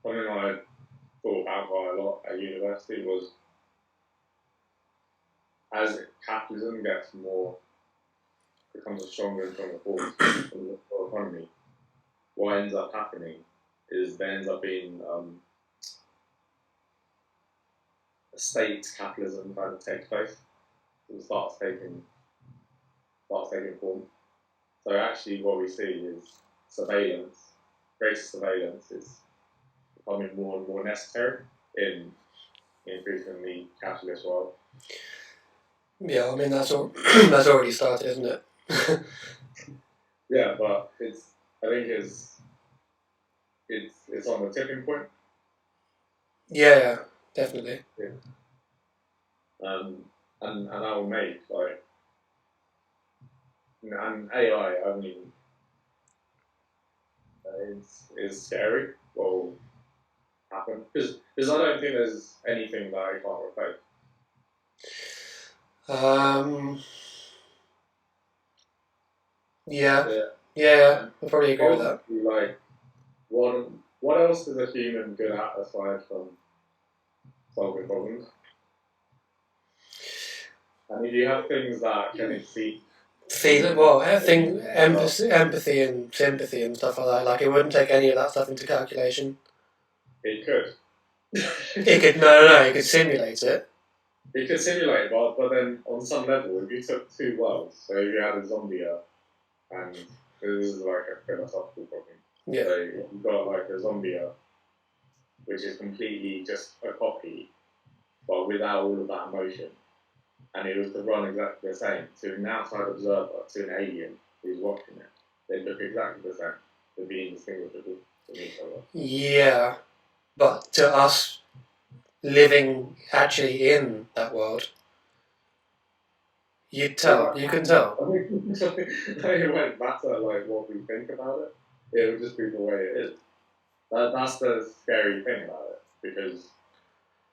something I thought about quite a lot at university was as capitalism becomes a stronger and stronger force in the economy, what ends up happening is there ends up being a state capitalism kind of takes place. It starts taking form. So actually what we see is surveillance, greater surveillance is becoming more and more necessary in increasingly capitalist world. Yeah, I mean that's already started, isn't it? Yeah, but I think it's on the tipping point. Yeah, definitely. Yeah. And that will make and AI. I mean, is scary. Will happen because I don't think there's anything that I can't replace. Yeah, I probably agree with that. Like, what else is a human good at aside from solving problems? And if you have things that can exceed empathy and sympathy and stuff like that. Like it wouldn't take any of that stuff into calculation. It could. It could no. It could simulate it. It could simulate, but then on some level, if you took two worlds, so if you had a zombie Earth, and this is like a philosophical problem. Yeah. So you've got like a zombie Earth, which is completely just a copy, but without all of that emotion. And it was to run exactly the same to an outside observer, to an alien who's watching it. They look exactly the same. They're being indistinguishable from each other. Yeah, but to us living actually in that world, you can tell. I mean, it won't matter like what we think about it. It will just be the way it is. That's the scary thing about it, because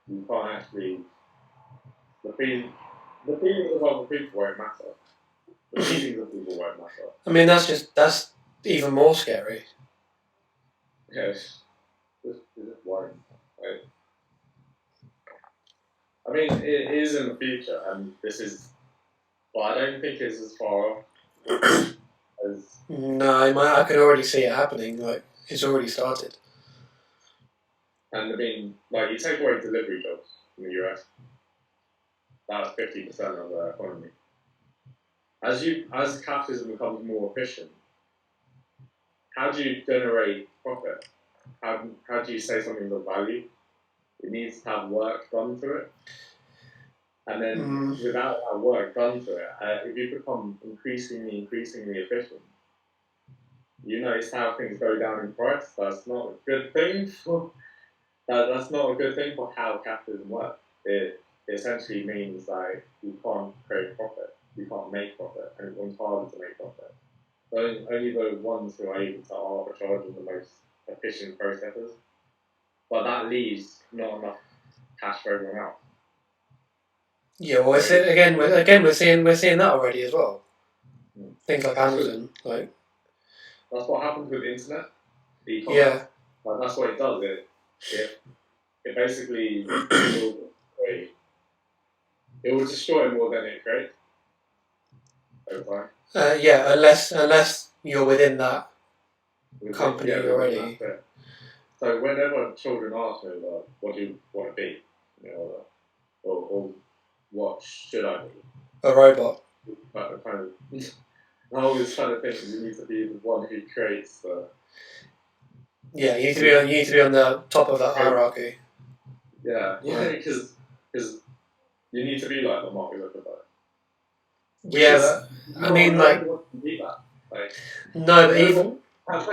you can't actually the feelings of other people won't matter. The feelings of people won't matter. I mean, that's even more scary. Yes, just worrying. Like, I mean, it is in the future, and this is, but I don't think it's as far as. No, I can already see it happening. Like it's already started. And I mean, like you take away delivery jobs in the US, that's 50% of the economy. As capitalism becomes more efficient, how do you generate profit? How do you say something's of value? It needs to have work done to it. And then without that work done to it, if you become increasingly efficient, you notice how things go down in price. That's not a good thing that's not a good thing for how capitalism works. It essentially means that you can't create profit, you can't make profit, and it becomes harder to make profit. So only the ones who are able to arbitrage in the most efficient processes. But that leaves not enough cash for everyone else. Yeah, well, we're seeing that already as well. Things like Amazon, like that's what happens with the internet. Yeah, like, that's what it does. It basically it will destroy more than it creates over time. Yeah, unless you're within that company already. So whenever children ask me, like, what do you want to be, or what should I be? A robot. I always kind of think you need to be the one who creates the. Yeah, you need to be on the top of that hierarchy. Yeah, because you need to be like the Mark Zuckerberg. Yeah, but I mean, like, no, but even. But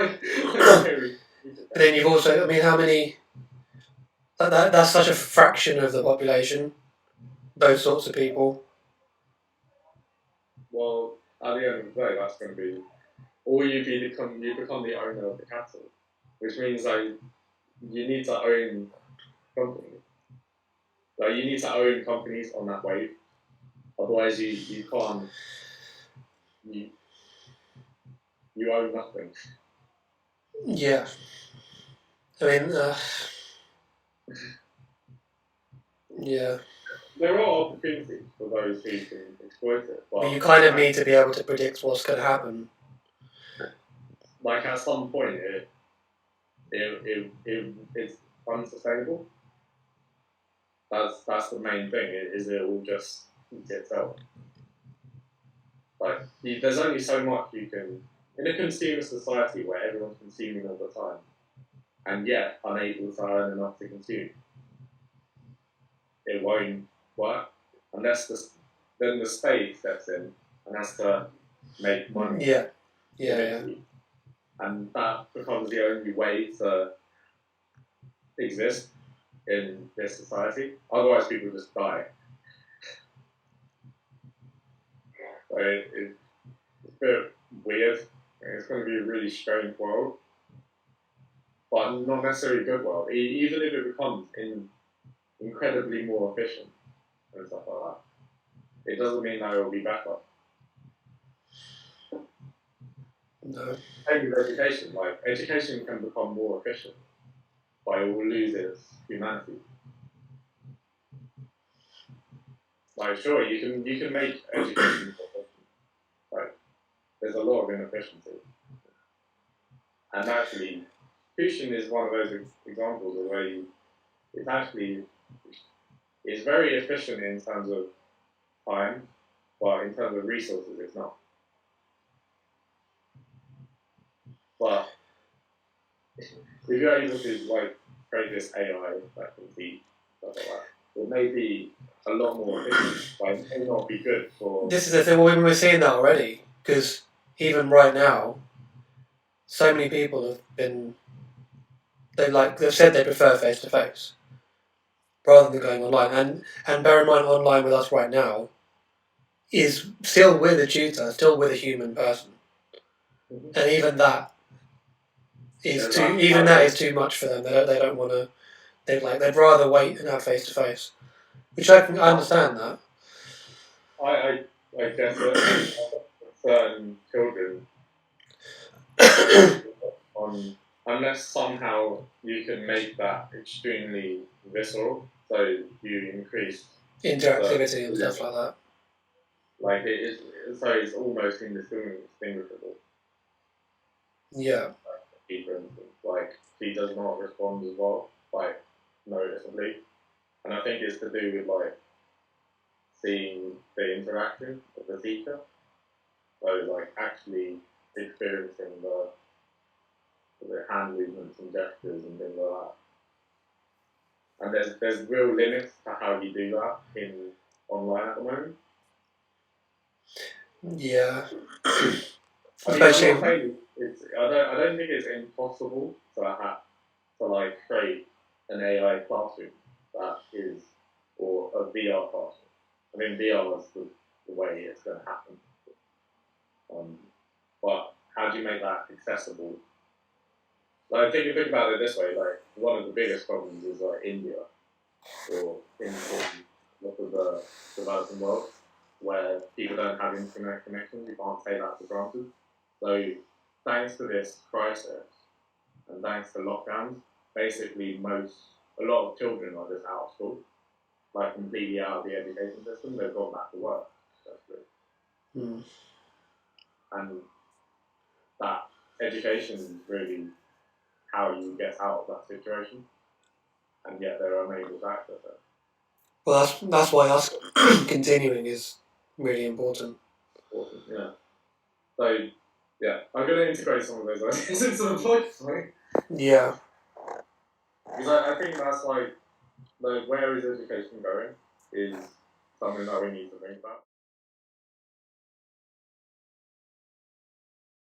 then you've also, I mean, how many? That's such a fraction of the population. Those sorts of people. Well, at the end of the day, that's going to be, or you become the owner of the capital, which means like you need to own companies. Like you need to own companies on that wave. Otherwise, you can't. You own nothing. Yeah. I mean, Yeah. There are opportunities for those who can exploit it, But but you kind of need to be able to predict what's going to happen. like at some point, it's unsustainable. That's the main thing. Is it will just eat itself? Like there's only so much you can in a consumer society where everyone's consuming all the time, and yet unable to earn enough to consume. It won't work unless then the state steps in and has to make money. Yeah. And that becomes the only way to exist in this society. Otherwise, people just die. So it's a bit weird. It's going to be a really strange world, but not necessarily a good world. Even if it becomes incredibly more efficient and stuff like that, it doesn't mean that it will be better. No. Same with education. Like education can become more efficient, but it will lose its humanity. Like sure, you can make education more efficient. Like there's a lot of inefficiency, and actually, tuition is one of those examples of where it's actually it's very efficient in terms of time, but in terms of resources, it's not. But if you're able to like create this AI that can see stuff like that, it may be a lot more efficient, but it may not be good for. This is the thing. We're seeing that already because even right now, so many people have been. They've said they prefer face to face rather than going online. And bear in mind, online with us right now is still with a tutor, still with a human person, and even that is too much for them. They don't want to. They'd rather wait and have face to face, which I understand that. I guess that certain children on unless somehow you can make that extremely visceral, so you increase interactivity and stuff like that. Like it is, so it's almost indistinguishable. Yeah. Like, for instance, like he does not respond as well, like noticeably, and I think it's to do with like seeing the interaction of the teacher, so like actually experiencing the hand movements and gestures and things like that. And there's real limits to how you do that in online at the moment. Yeah. Especially, I don't think it's impossible to like create an AI classroom that is or a VR classroom. I mean VR is the way it's going to happen. But how do you make that accessible? Like think about it this way. Like one of the biggest problems is like India or in lots of the developing world where people don't have internet connections. You can't take that for granted. So thanks to this crisis and thanks to lockdowns, basically a lot of children are just out of school, like completely out of the education system. They've gone back to work, and that education is really how you get out of that situation, and yet they're unable to access it. Well, that's why us continuing is really important. Yeah. So yeah, I'm going to integrate some of those ideas into the podcast. Yeah. Because I think that's like where is education going is something that we need to think about.